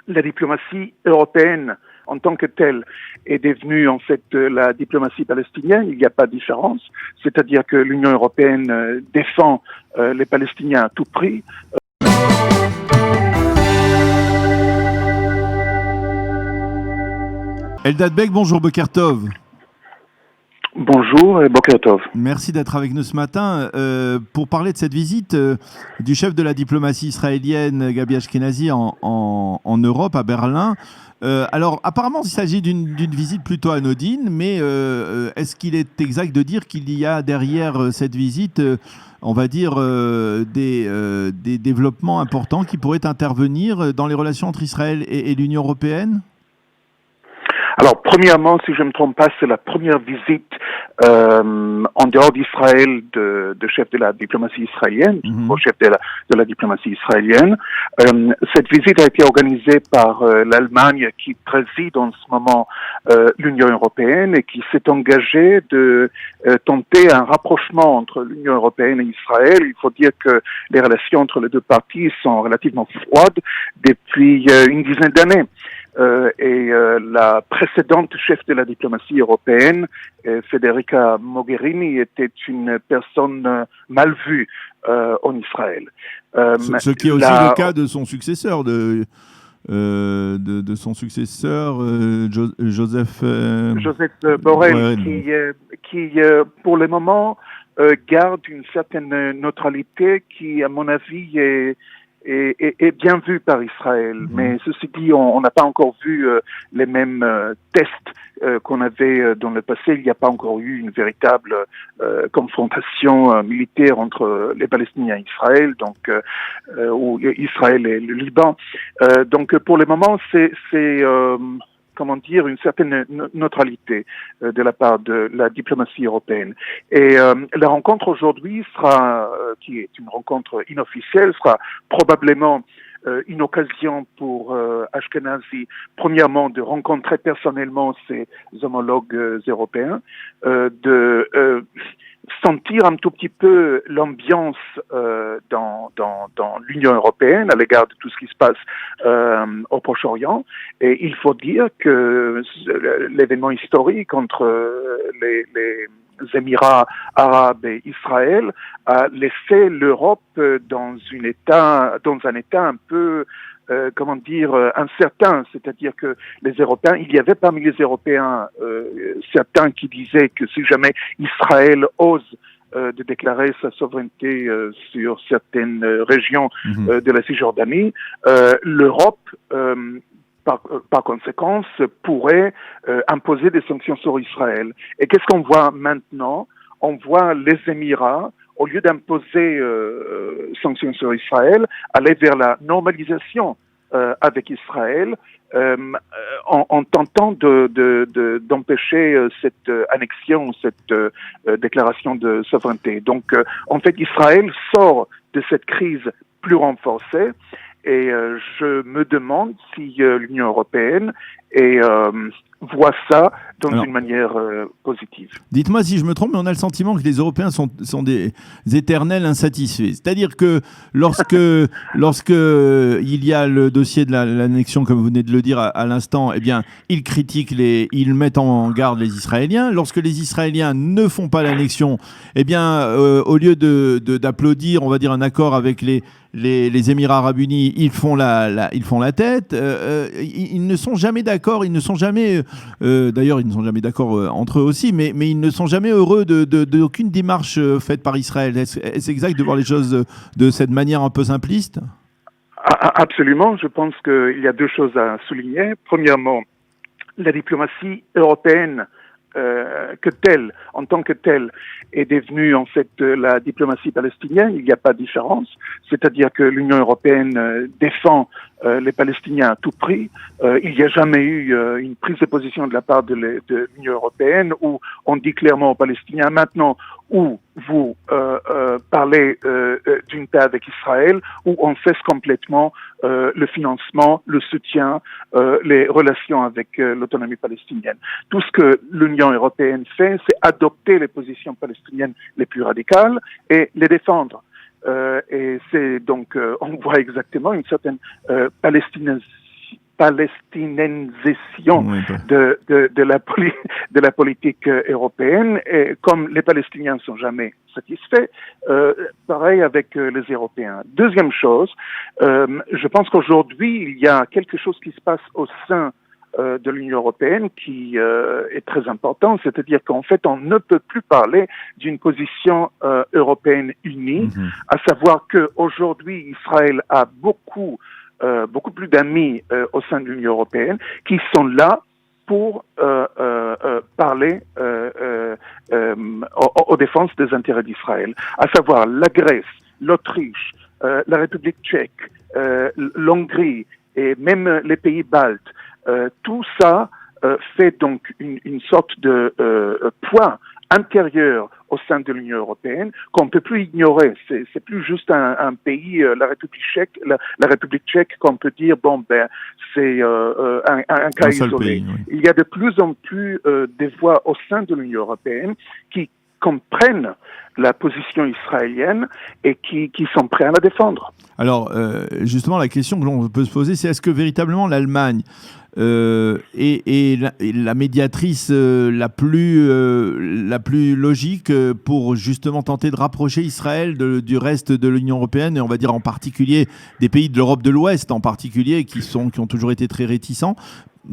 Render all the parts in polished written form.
la diplomatie européenne en tant que telle est devenue en fait la diplomatie palestinienne. Il n'y a pas de différence, c'est-à-dire que l'Union européenne défend les Palestiniens à tout prix. Eldad Bek, bonjour Boker Tov. Bonjour et Boker Tov. Merci d'être avec nous ce matin pour parler de cette visite du chef de la diplomatie israélienne, Gabi Ashkenazi, en Europe, à Berlin. Alors, apparemment, il s'agit d'une visite plutôt anodine, mais est-ce qu'il est exact de dire qu'il y a derrière cette visite, on va dire, des développements importants qui pourraient intervenir dans les relations entre Israël et l'Union européenne ? Alors, premièrement, si je ne me trompe pas, c'est la première visite en dehors d'Israël de chef de la diplomatie israélienne, au chef de la diplomatie israélienne. Cette visite a été organisée par l'Allemagne qui préside en ce moment l'Union européenne et qui s'est engagée de tenter un rapprochement entre l'Union européenne et Israël. Il faut dire que les relations entre les deux parties sont relativement froides depuis une dizaine d'années. La précédente chef de la diplomatie européenne, Federica Mogherini, était une personne mal vue en Israël. Ce qui est aussi le cas de son successeur, de son successeur, Joseph Borrell, qui pour le moment garde une certaine neutralité qui, à mon avis, est bien vu par Israël. Mais ceci dit, on n'a pas encore vu les mêmes tests qu'on avait dans le passé. Il n'y a pas encore eu une véritable confrontation militaire entre les Palestiniens et Israël, ou Israël et le Liban. Donc pour le moment, c'est une certaine neutralité de la part de la diplomatie européenne. Et la rencontre aujourd'hui qui est une rencontre inofficielle, sera probablement une occasion pour Ashkenazi, premièrement, de rencontrer personnellement ses homologues européens, de sentir un tout petit peu l'ambiance dans l'Union européenne à l'égard de tout ce qui se passe au Proche-Orient. Et il faut dire que l'événement historique entre les Émirats arabes et Israël a laissé l'Europe dans un état un peu incertain, c'est-à-dire que les Européens, il y avait parmi les Européens certains qui disaient que si jamais Israël ose de déclarer sa souveraineté sur certaines régions de la Cisjordanie, l'Europe, par conséquence, pourrait imposer des sanctions sur Israël. Et qu'est-ce qu'on voit maintenant? On voit les Émirats, au lieu d'imposer sanctions sur Israël, aller vers la normalisation avec Israël, en tentant d'empêcher cette annexion, cette déclaration de souveraineté. Donc, en fait, Israël sort de cette crise plus renforcée. Et je me demande si l'Union européenne voit ça d'une manière positive. Dites-moi si je me trompe, mais on a le sentiment que les Européens sont des éternels insatisfaits. C'est-à-dire que lorsque il y a le dossier de l'annexion, comme vous venez de le dire à l'instant, eh bien, ils critiquent ils mettent en garde les Israéliens. Lorsque les Israéliens ne font pas l'annexion, eh bien, au lieu d'applaudir, on va dire, un accord avec les Émirats arabes unis, ils font la tête. Ils ne sont jamais d'accord. Ils ne sont jamais, d'ailleurs, ils ne sont jamais d'accord entre eux aussi, mais ils ne sont jamais heureux d'aucune démarche faite par Israël. Est-ce exact de voir les choses de cette manière un peu simpliste? Absolument. Je pense qu'il y a deux choses à souligner. Premièrement, la diplomatie européenne en tant que telle, est devenue en fait la diplomatie palestinienne. Il n'y a pas de différence. C'est-à-dire que l'Union européenne défend les Palestiniens à tout prix. Il n'y a jamais eu une prise de position de la part de l'Union européenne où on dit clairement aux Palestiniens maintenant où vous parlez d'une paix avec Israël, où on cesse complètement le financement, le soutien, les relations avec l'autonomie palestinienne. Tout ce que l'Union européenne fait, c'est adopter les positions palestiniennes les plus radicales et les défendre. Et c'est donc, on voit exactement une certaine palestinensation de la politique européenne, et comme les Palestiniens ne sont jamais satisfaits, pareil avec les Européens. Deuxième chose, je pense qu'aujourd'hui, il y a quelque chose qui se passe au sein de l'Union européenne qui est très important, c'est-à-dire qu'en fait, on ne peut plus parler d'une position européenne unie, à savoir qu'aujourd'hui, Israël a beaucoup plus d'amis au sein de l'Union européenne qui sont là pour parler aux défenses des intérêts d'Israël, à savoir la Grèce, l'Autriche, la République tchèque, l'Hongrie et même les pays baltes. Tout ça fait donc une sorte de poids intérieur au sein de l'Union européenne qu'on ne peut plus ignorer. C'est plus juste un pays, la République tchèque, qu'on peut dire c'est un cas isolé. Pays, oui. Il y a de plus en plus des voix au sein de l'Union européenne qui comprennent la position israélienne et qui sont prêts à la défendre. Alors, justement, la question que l'on peut se poser, c'est est-ce que véritablement l'Allemagne est la médiatrice la plus logique pour justement tenter de rapprocher Israël du reste de l'Union européenne, et on va dire en particulier des pays de l'Europe de l'Ouest en particulier qui ont toujours été très réticents?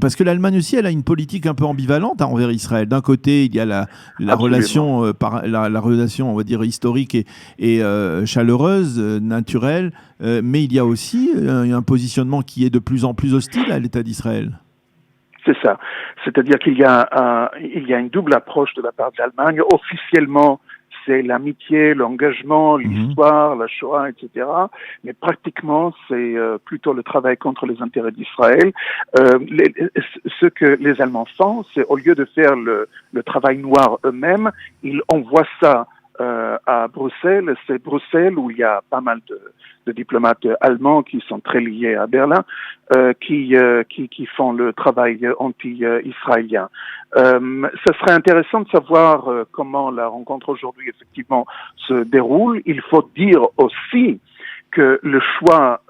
Parce que l'Allemagne aussi, elle a une politique un peu ambivalente envers Israël. D'un côté, il y a la relation, la relation, on va dire, historique et chaleureuse, naturelle, mais il y a aussi un positionnement qui est de plus en plus hostile à l'État d'Israël. C'est ça. C'est-à-dire qu'il y a une double approche de la part de l'Allemagne. Officiellement, c'est l'amitié, l'engagement, l'histoire, la Shoah, etc. Mais pratiquement, c'est plutôt le travail contre les intérêts d'Israël. Ce que les Allemands font, c'est au lieu de faire le travail noir eux-mêmes, ils envoient ça à Bruxelles. C'est Bruxelles où il y a pas mal de diplomates allemands qui sont très liés à Berlin, qui font le travail anti-israélien. Ce serait intéressant de savoir comment la rencontre aujourd'hui effectivement se déroule. Il faut dire aussi que le choix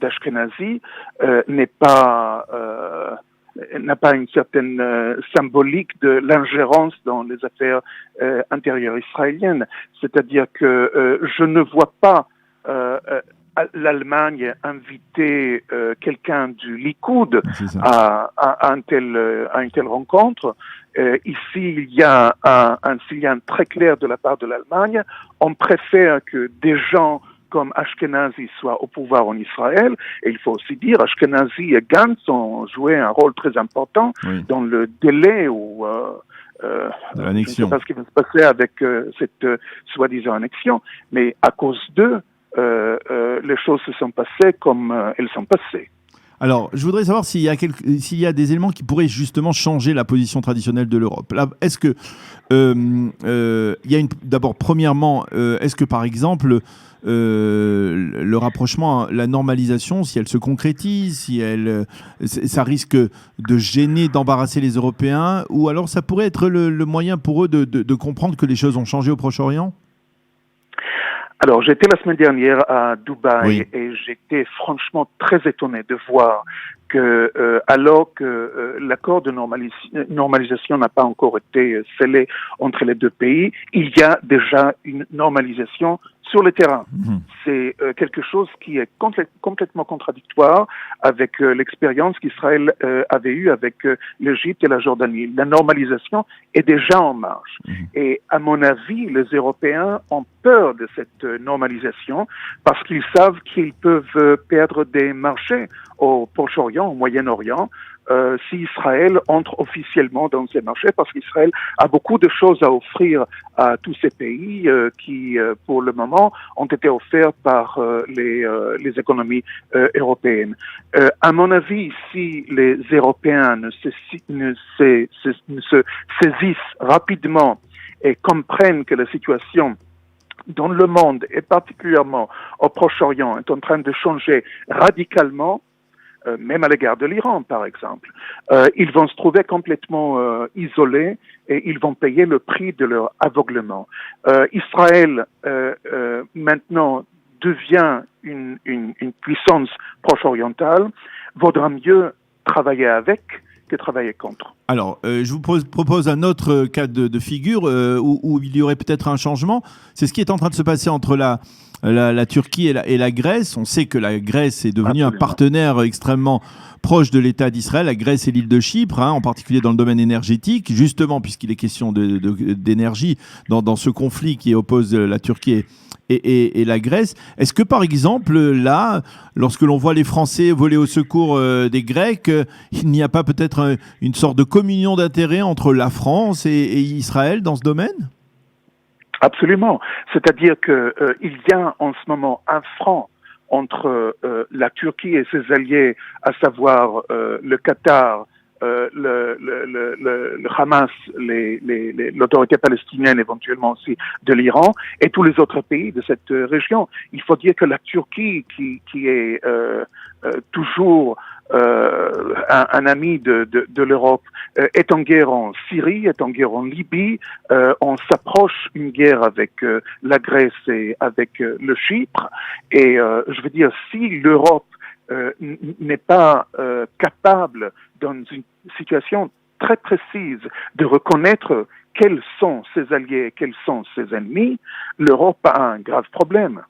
d'Ashkenazi n'a pas une certaine symbolique de l'ingérence dans les affaires intérieures israéliennes. C'est-à-dire que je ne vois pas l'Allemagne inviter quelqu'un du Likoud à une telle rencontre. Ici, il y a un signal très clair de la part de l'Allemagne. On préfère que des gens comme Ashkenazi soit au pouvoir en Israël. Et il faut aussi dire, Ashkenazi et Gantz ont joué un rôle très important dans le délai où l'annexion. Je ne sais pas ce qui va se passer avec cette soi-disant annexion, mais à cause d'eux, les choses se sont passées comme elles sont passées. Alors, je voudrais savoir s'il y a des éléments qui pourraient justement changer la position traditionnelle de l'Europe. Là, est-ce que d'abord, premièrement, est-ce que par exemple le rapprochement, la normalisation, si elle se concrétise, ça risque de gêner, d'embarrasser les Européens, ou alors ça pourrait être le moyen pour eux de comprendre que les choses ont changé au Proche-Orient? Alors, j'étais la semaine dernière à Dubaï et j'étais franchement très étonné de voir que, alors que l'accord de normalisation n'a pas encore été scellé entre les deux pays, il y a déjà une normalisation sur le terrain. C'est quelque chose qui est complètement contradictoire avec l'expérience qu'Israël avait eue avec l'Égypte et la Jordanie. La normalisation est déjà en marche. Et à mon avis, les Européens ont peur de cette normalisation parce qu'ils savent qu'ils peuvent perdre des marchés au Proche-Orient, au Moyen-Orient, si Israël entre officiellement dans ces marchés, parce qu'Israël a beaucoup de choses à offrir à tous ces pays qui, pour le moment, ont été offerts par les économies européennes. À mon avis, si les Européens ne se saisissent rapidement et comprennent que la situation dans le monde, et particulièrement au Proche-Orient, est en train de changer radicalement, même à l'égard de l'Iran, par exemple, ils vont se trouver complètement isolés et ils vont payer le prix de leur aveuglement. Israël, maintenant, devient une puissance proche-orientale. vaudra mieux travailler avec que travailler contre. Alors, je vous propose un autre cas de figure où il y aurait peut-être un changement. C'est ce qui est en train de se passer entre la Turquie et la Grèce. On sait que la Grèce est devenue un partenaire extrêmement proche de l'État d'Israël. La Grèce et l'île de Chypre, en particulier dans le domaine énergétique, justement puisqu'il est question d'énergie dans ce conflit qui oppose la Turquie et la Grèce. Est-ce que, par exemple, là, lorsque l'on voit les Français voler au secours des Grecs, il n'y a pas peut-être une sorte de communion d'intérêts entre la France et Israël dans ce domaine ? Absolument. C'est-à-dire qu'il y a en ce moment un front entre la Turquie et ses alliés, à savoir le Qatar, le Hamas, l'autorité palestinienne, éventuellement aussi de l'Iran, et tous les autres pays de cette région. Il faut dire que la Turquie, qui est toujours un ami de l'Europe, est en guerre en Syrie, est en guerre en Libye. On s'approche une guerre avec la Grèce et avec le Chypre. Et je veux dire, si l'Europe n'est pas capable, dans une situation très précise, de reconnaître quels sont ses alliés et quels sont ses ennemis, l'Europe a un grave problème.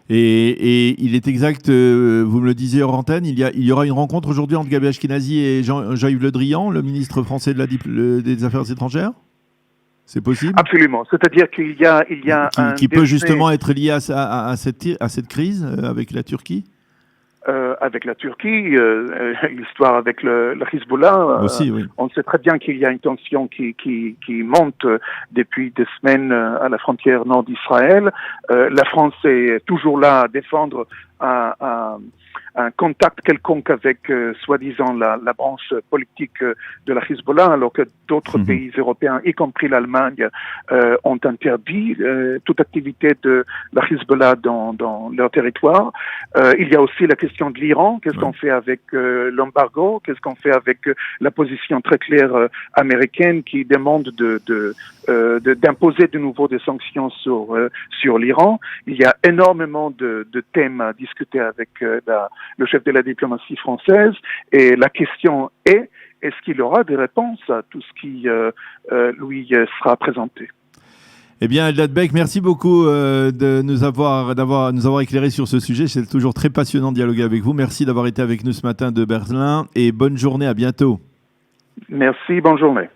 Et il est exact, vous me le disiez hors antenne, il y aura une rencontre aujourd'hui entre Gabi Ashkenazi et Jean-Yves Le Drian, le ministre français des Affaires étrangères ? C'est possible ? Absolument. C'est-à-dire qu'il y a qui peut justement être lié à cette crise avec la Turquie ? Avec la Turquie, l'histoire avec le Hezbollah. Aussi, oui. On sait très bien qu'il y a une tension qui monte depuis des semaines à la frontière nord d'Israël. La France est toujours là à défendre un contact quelconque avec, soi-disant, la branche politique de la Hezbollah, alors que d'autres pays européens, y compris l'Allemagne, ont interdit toute activité de la Hezbollah dans leur territoire. Il y a aussi la question de l'Iran. Qu'est-ce qu'on fait avec l'embargo? Qu'est-ce qu'on fait avec la position très claire américaine qui demande d'imposer de nouveau des sanctions sur l'Iran? Il y a énormément de thèmes à discuter avec le chef de la diplomatie française, et la question est-ce qu'il aura des réponses à tout ce qui lui sera présenté? Eh bien, Eldad Beck, merci beaucoup de nous avoir éclairé sur ce sujet. C'est toujours très passionnant de dialoguer avec vous. Merci d'avoir été avec nous ce matin de Berlin et bonne journée, à bientôt. Merci, bonne journée.